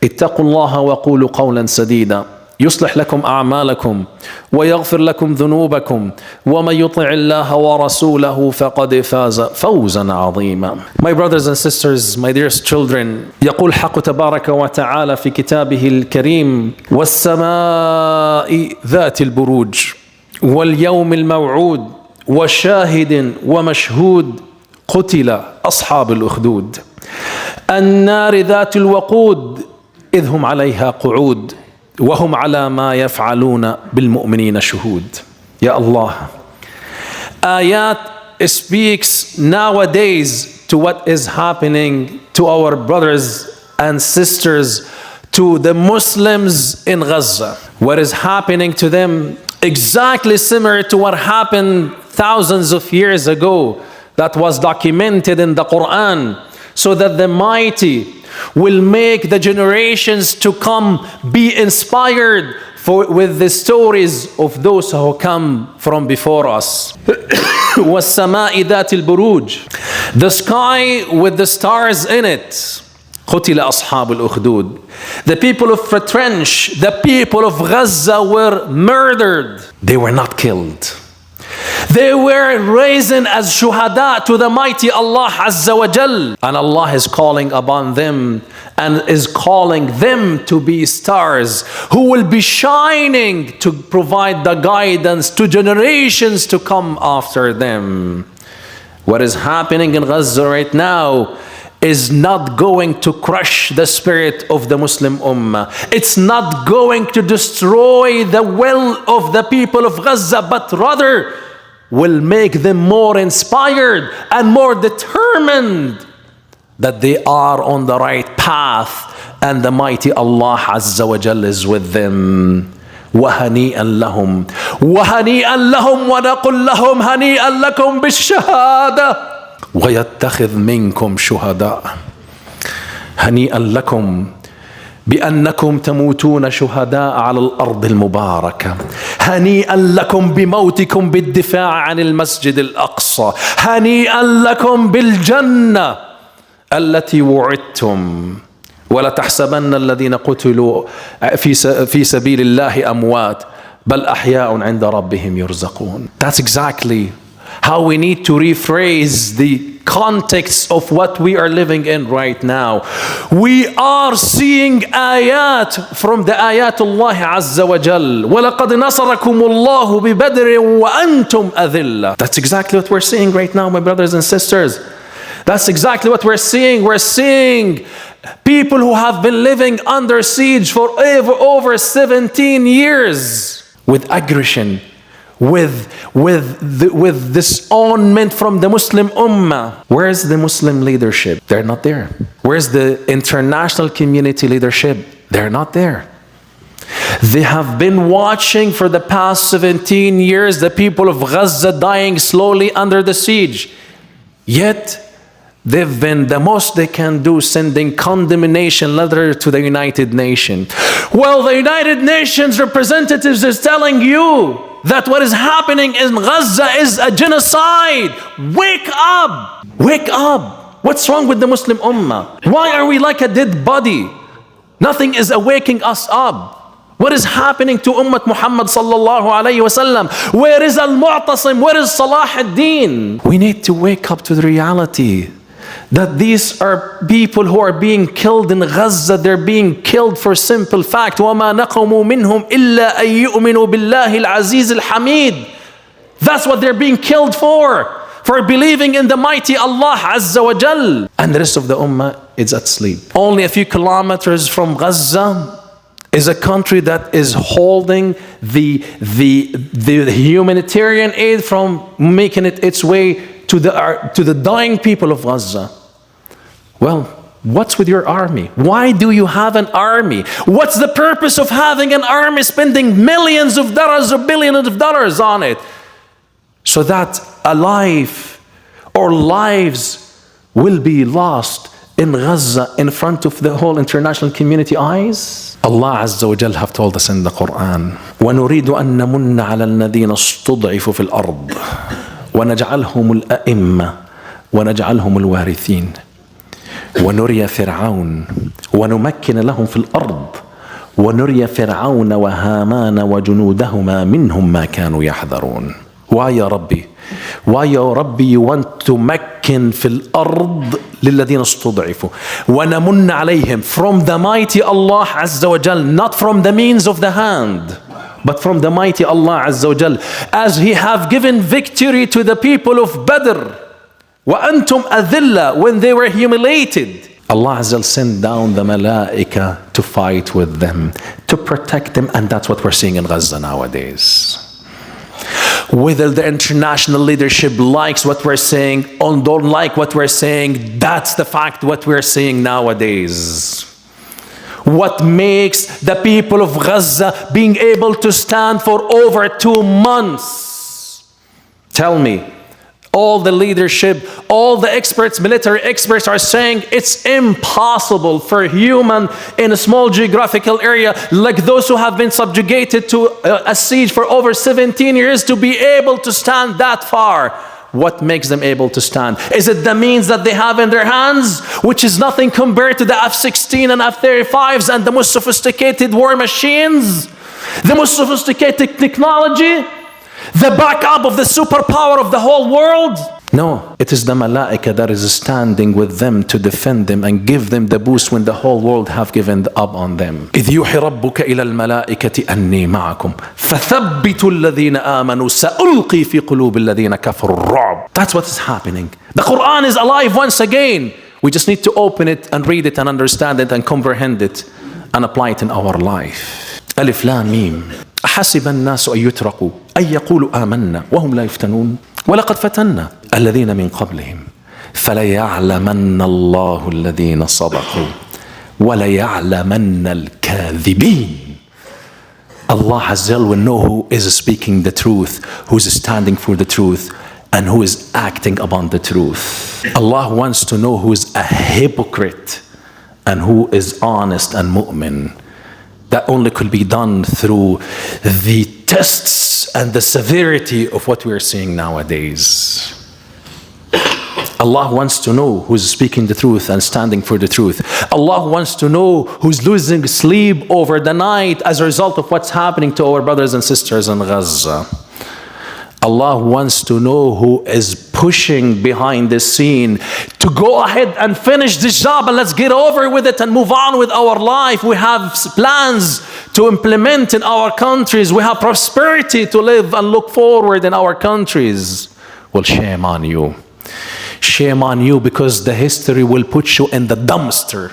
اتقوا الله وقولوا قولا سديدا يصلح لكم أعمالكم ويغفر لكم ذنوبكم ومن يطع الله ورسوله فقد فاز فوزا عظيما. My brothers and sisters, my dearest children, يقول حق تبارك وتعالى في كتابه الكريم: والسماء ذات البروج واليوم الموعود وشاهد ومشهود قتل أصحاب الأخدود النار ذات الوقود إذ هم عليها قعود وهم على ما يفعلون بالمؤمنين شهود. Ya Allah, ayat speaks nowadays to what is happening to our brothers and sisters, to the Muslims in Gaza. What is happening to them exactly similar to what happened thousands of years ago, that was documented in the Quran, so that the mighty will make the generations to come be inspired with the stories of those who come from before us. وَالسَّمَاءِ ذَاتِ الْبُرُوجِ, the sky with the stars in it. قُتِلَ أَصْحَابُ الْأُخْدُودِ, the people of Retrench, the people of Gaza were murdered. They were not killed. They were risen as shuhada to the mighty Allah Azza wa Jal. And Allah is calling upon them and is calling them to be stars who will be shining to provide the guidance to generations to come after them. What is happening in Gaza right now is not going to crush the spirit of the Muslim Ummah. It's not going to destroy the will of the people of Gaza, but rather will make them more inspired and more determined that they are on the right path and the mighty Allah Azza wa Jalla is with them. وهنيئا لهم وهنيئا لهم ونقول لهم هنيئا لكم بالشهادة ويتخذ منكم شهداء هنيئا لكم بأنكم تموتون شهداء على الأرض المباركة هنيئا لكم بموتكم بالدفاع عن المسجد الأقصى هنيئا لكم بالجنة التي وعدتم ولا تحسبن الذين قتلوا في سبيل الله أموات بل أحياء عند ربهم يرزقون. That's exactly how we need to rephrase the context of what we are living in right now. We are seeing ayat from the ayatullah Azza wa Jal. وَلَقَدْ نَصَرَكُمُ اللَّهُ بِبَدْرٍ وَأَنْتُمْ أَذِلَّةٌ. That's exactly what we're seeing right now, my brothers and sisters. That's exactly what we're seeing. We're seeing people who have been living under siege for over 17 years with aggression, with disownment from the Muslim Ummah. Where's the Muslim leadership? They're not there. Where's the international community leadership? They're not there. They have been watching for the past 17 years the people of Gaza dying slowly under the siege. Yet they've been the most they can do sending condemnation letter to the United Nations. Well, the United Nations representatives is telling you that what is happening in Gaza is a genocide. Wake up! Wake up! What's wrong with the Muslim Ummah? Why are we like a dead body? Nothing is awaking us up. What is happening to Ummah Muhammad sallallahu alayhi wasallam? Where is Al-Mu'tasim? Where is Salah ad-Din? We need to wake up to the reality that these are people who are being killed in Gaza. They're being killed for simple fact. وَمَا نَقَمُوا مِنْهُمْ إِلَّا أَن يُؤْمِنُوا بِاللَّهِ الْعَزِيزِ الْحَمِيدِ. That's what they're being killed for believing in the mighty Allah Azza wa Jal. And the rest of the Ummah is at sleep. Only a few kilometers from Gaza is a country that is holding the humanitarian aid from making it its way to the dying people of Gaza. Well, what's with your army? Why do you have an army? What's the purpose of having an army spending millions of dollars or billions of dollars on it? So that a life or lives will be lost in Gaza in front of the whole international community eyes? Allah Azza wa Jal have told us in the Quran, وَنُرِيدُ أَن نَمُنَّ عَلَى الَّذِينَ اسْتُضْعِفُوا فِي الْأَرْضِ وَنَجْعَلْهُمُ الْأَئِمَّةَ وَنَجْعَلْهُمُ الْوَارِثِينَ. ونري فرعون ونمكن لهم في الأرض ونري فرعون وهامان وجنودهما منهم ما كانوا يحذرون. Why يا ربي؟ Why يا ربي you want to مكن في الأرض للذين استضعفوا ونمن عليهم from the mighty Allah عز وجل, not from the means of the hand but from the mighty Allah عز وجل, as he have given victory to the people of Badr وأنتم أذلة when they were humiliated. Allah Azza wa Jal sent down the malaika to fight with them, to protect them, and that's what we're seeing in Gaza nowadays. Whether the international leadership likes what we're saying or don't like what we're saying, that's the fact what we're seeing nowadays. What makes the people of Gaza being able to stand for over 2 months? Tell me. All the leadership, all the experts, military experts are saying it's impossible for a human in a small geographical area like those who have been subjugated to a siege for over 17 years to be able to stand that far. What makes them able to stand? Is it the means that they have in their hands, which is nothing compared to the F-16 and F-35s and the most sophisticated war machines, the most sophisticated technology, the backup of the superpower of the whole world? No, it is the malaika that is standing with them to defend them and give them the boost when the whole world have given up on them. إذ يوحي ربك إلى الملائكة أني معكم فثبتوا الذين آمنوا سألقي في قلوب الذين كفروا الرعب. That's what is happening. The Quran is alive once again. We just need to open it and read it and understand it and comprehend it and apply it in our life. ألف لام ميم. أحسب الناس أن يتركوا أن يقولوا آمنا وهم لا يفتنون ولقد فتنا الذين من قبلهم فليعلمن الله الذين صدقوا وليعلمن الكاذبين. Allah Azza wa Jal will know who is speaking the truth, who is standing for the truth, and who is acting upon the truth. Allah wants to know who is a hypocrite and who is honest and mu'min. That only could be done through the tests and the severity of what we are seeing nowadays. Allah wants to know who's speaking the truth and standing for the truth. Allah wants to know who's losing sleep over the night as a result of what's happening to our brothers and sisters in Gaza. Allah wants to know who is pushing behind the scene to go ahead and finish this job and let's get over with it and move on with our life. We have plans to implement in our countries. We have prosperity to live and look forward in our countries. Well, shame on you. Shame on you, because the history will put you in the dumpster.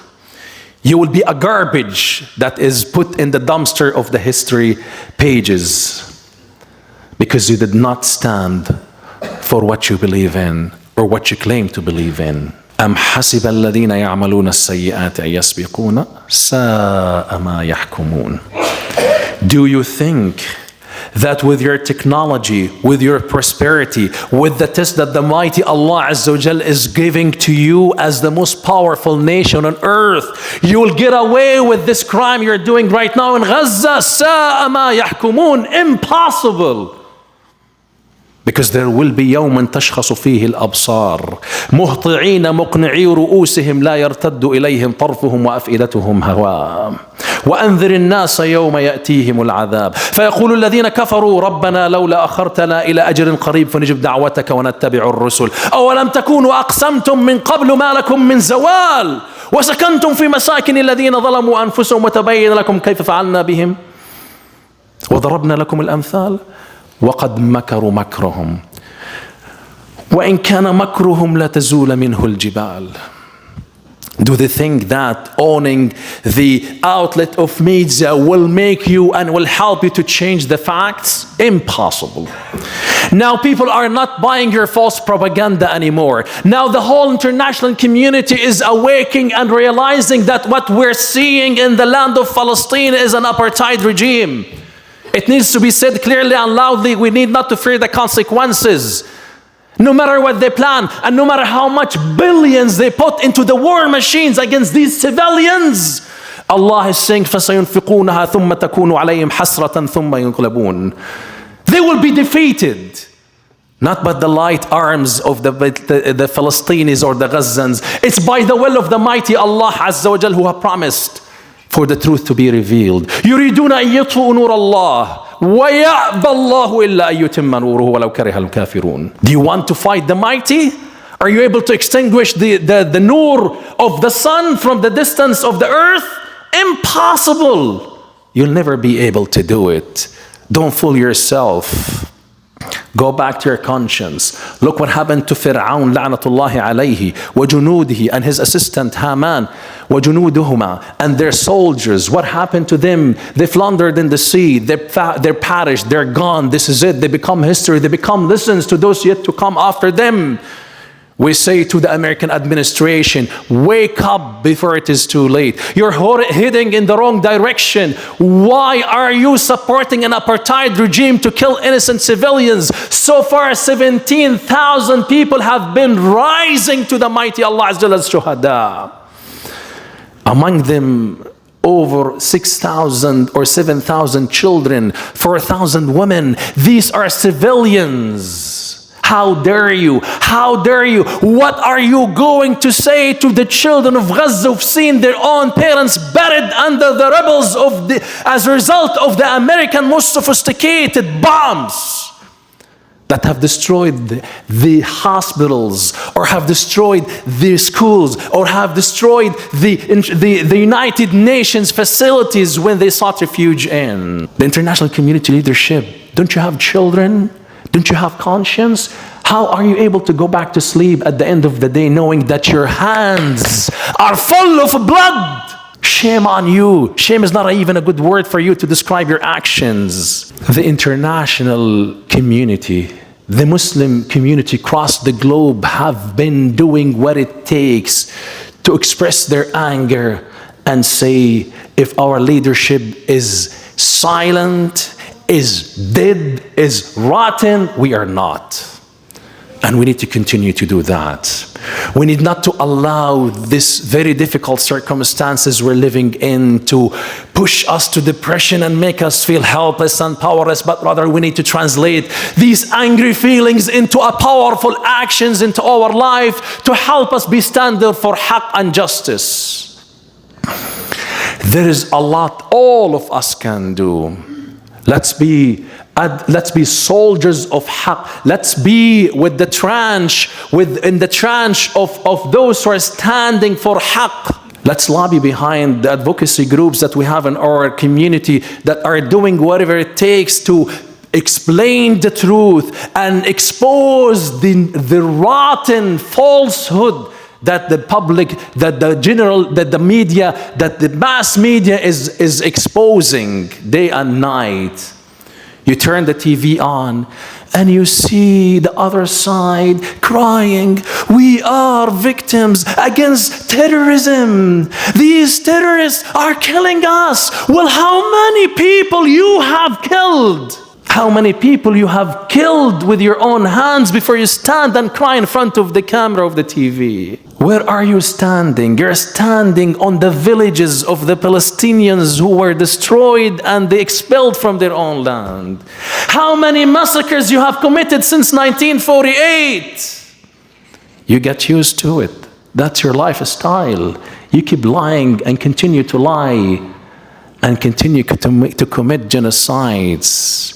You will be a garbage that is put in the dumpster of the history pages, because you did not stand for what you believe in or what you claim to believe in. أم حسب الذين يعملون السيئات أن يسبقون ساء ما يحكمون. Do you think that with your technology, with your prosperity, with the test that the mighty Allah Azza wa Jal is giving to you as the most powerful nation on earth, you will get away with this crime you're doing right now in Gaza? ساء ما يحكمون. Impossible. Because there will be يوم تشخص فيه الأبصار مهطعين مقنعي رؤوسهم لا يرتد إليهم طرفهم وأفئدتهم هواء وأنذر الناس يوم يأتيهم العذاب فيقول الذين كفروا ربنا لولا أخرتنا إلى أجل قريب فنجب دعوتك ونتبع الرسل أولم تكونوا أقسمتم من قبل ما لكم من زوال وسكنتم في مساكن الذين ظلموا أنفسهم وتبين لكم كيف فعلنا بهم وضربنا لكم الأمثال وقد مكروا مكرهم وإن كان مكرهم لا تزول منه الجبال. Do they think that owning the outlet of media will make you and will help you to change the facts? Impossible. Now people are not buying your false propaganda anymore. Now the whole international community is awaking and realizing that what we're seeing in the land of Palestine is an apartheid regime. It needs to be said clearly and loudly. We need not to fear the consequences. No matter what they plan and no matter how much billions they put into the war machines against these civilians, Allah is saying فَسَيُنْفِقُونَهَا ثُمَّ تَكُونُ عَلَيْهِمْ حَسْرَةً ثُمَّ يُنْقَلَبُونَ. They will be defeated. Not by the light arms of the Philistines or the Gazans. It's by the will of the mighty Allah Azza wa Jal who have promised for the truth to be revealed. يريدون أن يطفئوا نور الله ويأبى الله إلا أن يتم نوره ولو كره الكافرون. Do you want to fight the mighty? Are you able to extinguish the nur of the sun from the distance of the earth? Impossible. You'll never be able to do it. Don't fool yourself. Go back to your conscience. Look what happened to Fir'aun la'natullahi alayhi وجنوده and his assistant Haman وجنودهما and their soldiers. What happened to them? They floundered in the sea. They're perished. They're gone. This is it. They become history. They become lessons to those yet to come after them. We say to the American administration, wake up before it is too late. You're heading in the wrong direction. Why are you supporting an apartheid regime to kill innocent civilians? So far, 17,000 people have been rising to the mighty Allah Azza wa Jalla shuhada. Among them, over 6,000 or 7,000 children, 4,000 women. These are civilians. How dare you? How dare you? What are you going to say to the children of Gaza who've seen their own parents buried under the rebels as a result of the American most sophisticated bombs that have destroyed the hospitals or have destroyed the schools or have destroyed the United Nations facilities when they sought refuge in? The international community leadership, don't you have children? Don't you have conscience? How are you able to go back to sleep at the end of the day knowing that your hands are full of blood? Shame on you. Shame is not even a good word for you to describe your actions. The international community, the Muslim community across the globe have been doing what it takes to express their anger and say, if our leadership is silent, is dead, is rotten, we are not. And we need to continue to do that. We need not to allow this very difficult circumstances we're living in to push us to depression and make us feel helpless and powerless, but rather we need to translate these angry feelings into a powerful actions into our life to help us be standard for haqq and justice. There is a lot all of us can do. Let's be soldiers of haqq. Let's be with the tranche, in the tranche of those who are standing for haqq. Let's lobby behind the advocacy groups that we have in our community that are doing whatever it takes to explain the truth and expose the rotten falsehood that the public, that the media, that the mass media is exposing day and night. You turn the TV on and you see the other side crying, we are victims against terrorism. These terrorists are killing us. Well, how many people you have killed? How many people you have killed with your own hands before you stand and cry in front of the camera of the TV? Where are you standing? You're standing on the villages of the Palestinians who were destroyed and they expelled from their own land. How many massacres you have committed since 1948? You get used to it. That's your lifestyle. You keep lying and continue to lie and continue to commit genocides.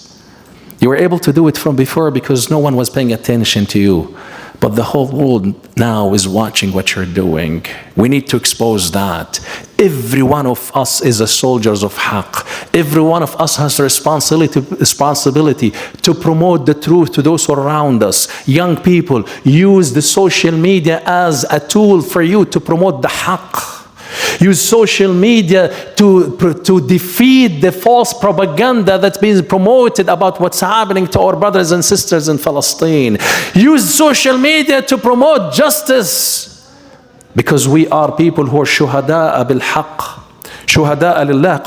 You were able to do it from before because no one was paying attention to you. But the whole world now is watching what you're doing. We need to expose that. Every one of us is a soldiers of haqq. Every one of us has a responsibility to promote the truth to those who are around us. Young people, use the social media as a tool for you to promote the haqq. Use social media to defeat the false propaganda that's being promoted about what's happening to our brothers and sisters in Palestine. Use social media to promote justice, because we are people who are shuhada'a bil haqq. شهداء لله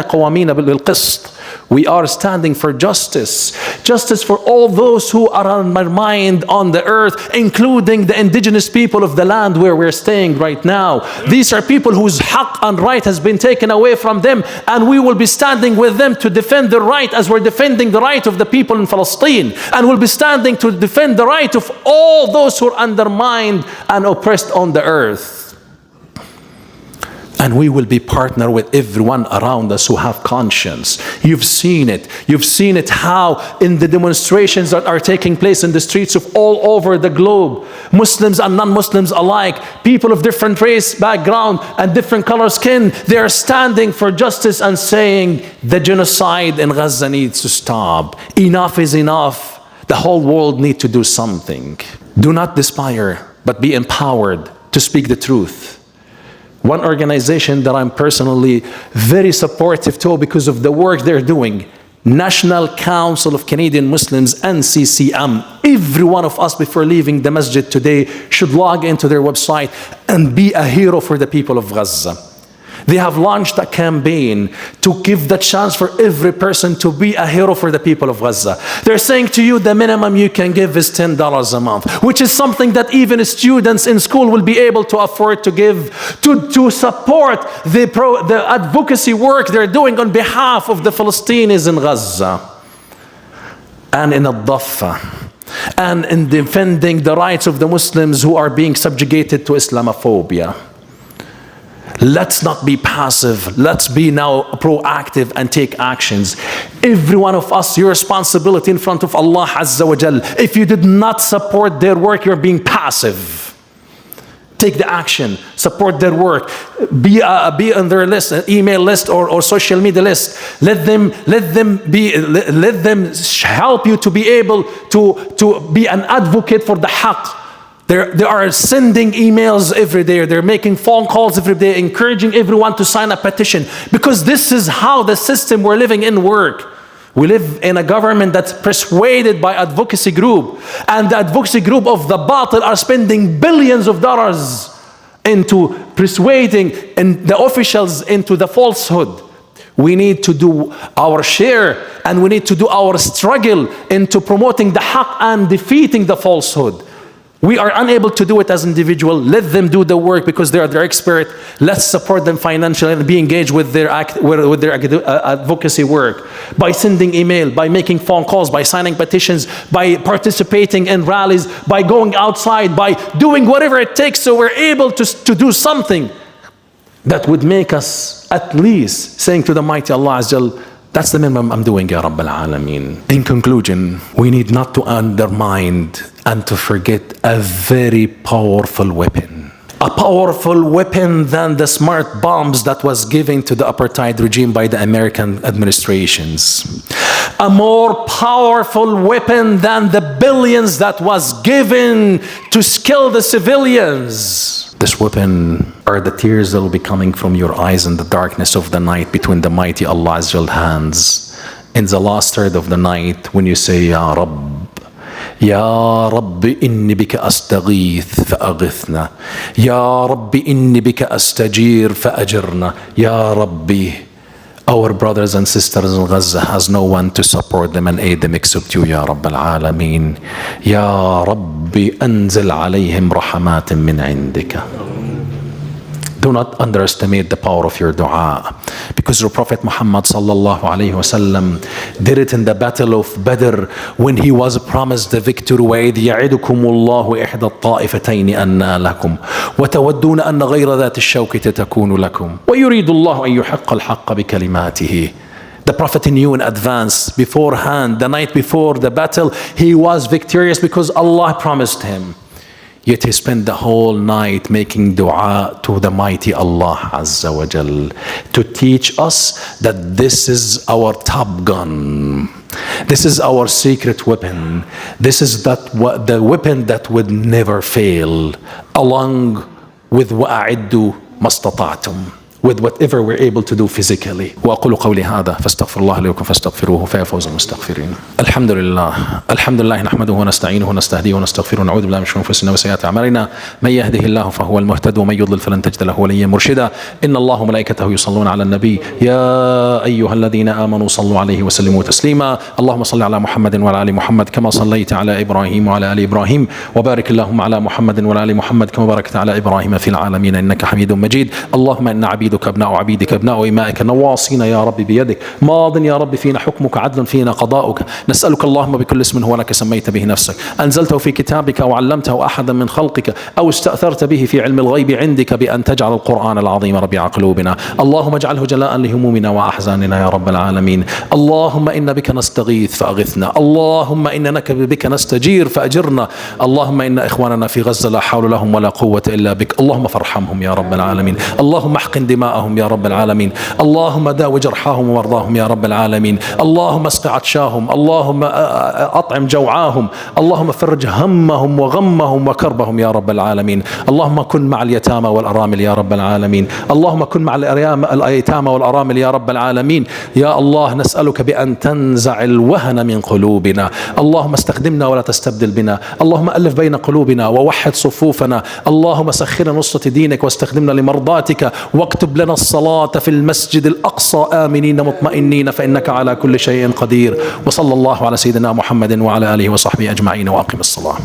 قوامين bil qist. We are standing for justice. Justice for all those who are undermined on the earth, including the indigenous people of the land where we're staying right now. These are people whose haqq and right has been taken away from them, and we will be standing with them to defend the right as we're defending the right of the people in Palestine. And we'll be standing to defend the right of all those who are undermined and oppressed on the earth. And we will be partner with everyone around us who have conscience. You've seen it. You've seen it how in the demonstrations that are taking place in the streets of all over the globe, Muslims and non-Muslims alike, people of different race, background, and different color skin, they are standing for justice and saying the genocide in Gaza needs to stop. Enough is enough. The whole world needs to do something. Do not despair, but be empowered to speak the truth. One organization that I'm personally very supportive to because of the work they're doing, National Council of Canadian Muslims, NCCM. Every one of us before leaving the masjid today should log into their website and be a hero for the people of Gaza. They have launched a campaign to give the chance for every person to be a hero for the people of Gaza. They're saying to you the minimum you can give is $10 a month, which is something that even students in school will be able to afford to give to support the advocacy work they're doing on behalf of the Palestinians in Gaza and in Al-Daffa, and in defending the rights of the Muslims who are being subjugated to Islamophobia. Let's not be passive. Let's be now proactive and take actions. Every one of us, your responsibility in front of Allah Azza wa Jal. If you did not support their work, you're being passive. Take the action, support their work, be on their list, email list or social media list. Let them help you to be able to be an advocate for the haqq. They are sending emails every day. They're making phone calls every day, encouraging everyone to sign a petition. Because this is how the system we're living in works. We live in a government that's persuaded by advocacy group. And the advocacy group of the batil are spending billions of dollars into persuading the officials into the falsehood. We need to do our share, and we need to do our struggle into promoting the haqq and defeating the falsehood. We are unable to do it as individuals. Let them do the work because they are their expert. Let's support them financially and be engaged with their advocacy work by sending email, by making phone calls, by signing petitions, by participating in rallies, by going outside, by doing whatever it takes so we're able to do something that would make us at least saying to the mighty Allah Azza wa Jal, that's the minimum I'm doing, Ya Rabbil Alameen. In conclusion, we need not to undermine and to forget a very powerful weapon. A powerful weapon than the smart bombs that was given to the apartheid regime by the American administrations. A more powerful weapon than the billions that was given to kill the civilians. This weapon are the tears that will be coming from your eyes in the darkness of the night between the mighty Allah Azza wa Jal hands. In the last third of the night when you say, Ya Rabb, يا رب إني بك أستغيث فأغثنا يا رب إني بك أستجير فأجرنا يا ربي. Our brothers and sisters in Gaza has no one to support them and aid them except you, Ya Rabb al-Alameen. Ya Rabbi anzil alayhim rahamatin min indika. Do not underestimate the power of your dua, because your Prophet Muhammad sallallahu alayhi wasallam did it in the battle of Badr when he was promised the victory. وَإِذْ يَعِدُكُمُ اللَّهُ إِحْدَى الطَّائِفَتَيْنِ أَنَّا لَكُمْ وَتَوَدُّونَ أَنَّ غَيْرَ ذَاتِ الشَّوْكَةِ تَكُونُ لَكُمْ وَيُرِيدُ اللَّهُ أَن يُحِقَّ الْحَقَّ بِكَلِمَاتِهِ. The Prophet knew in advance, beforehand, the night before the battle, he was victorious because Allah promised him. Yet he spent the whole night making dua to the mighty Allah Azza wa Jal to teach us that this is our top gun. This is our secret weapon. This is the weapon that would never fail, along with وَأَعِدُّوا مَا اسْتَطَعْتُمْ. with whatever we're able to do physically. وأقول قولي هذا فاستغفر الله لي ولكم فاستغفروه فيا فوز المستغفرين. الحمد لله نحمده ونستعينه ونستهديه ونستغفره ونعوذ بالله من شرور أنفسنا وسيئات أعمالنا من يهده الله فهو المهتد ومن يضلل فلن تجد له وليا مرشدا. إن الله وملائكته يصلون على النبي يا أيها الذين آمنوا صلوا عليه وسلموا تسليما. اللهم صل على محمد وعلى آل محمد كما صليت على إبراهيم وعلى آل إبراهيم وبارك اللهم على محمد وعلى آل محمد كما باركت على إبراهيم في العالمين إنك حميد مجيد. اللهم إن عبيدك أبناء عبيدك أبناء إمائك نواصينا يا رب بيدك ماض يا رب فينا حكمك عدل فينا قضاؤك. نسألك اللهم بكل اسم هو لك سميت به نفسك أنزلته في كتابك أو علمته أحدا من خلقك أو استأثرت به في علم الغيب عندك بأن تجعل القرآن العظيم ربيع قلوبنا. اللهم اجعله جلاء لهمومنا وأحزاننا يا رب العالمين. اللهم إن بك نستغيث فأغثنا. اللهم إنك بك نستجير فأجرنا. اللهم إن إخواننا في غزة لا حول لهم ولا قوة إلا بك. اللهم فارحمهم يا رب العالمين. اللهم احقن دماءهم يا رب العالمين. اللهم داو جرحاهم ومرضاهم يا رب العالمين. اللهم اسق عطشاهم. اللهم أطعم جوعاهم. اللهم فرج همهم وغمهم وكربهم يا رب العالمين. اللهم كن مع اليتامى والأرامل يا رب العالمين. اللهم كن مع اليتامى والأرامل يا رب العالمين. يا الله نسألك بأن تنزع الوهن من قلوبنا. اللهم استخدمنا ولا تستبدل بنا. اللهم ألف بين قلوبنا ووحد صفوفنا. اللهم سخرنا نصرة دينك واستخدمنا لمرضاتك واكتب لنا الصلاة في المسجد الأقصى آمنين مطمئنين فإنك على كل شيء قدير. وصلى الله على سيدنا محمد وعلى آله وصحبه أجمعين وأقم الصلاة.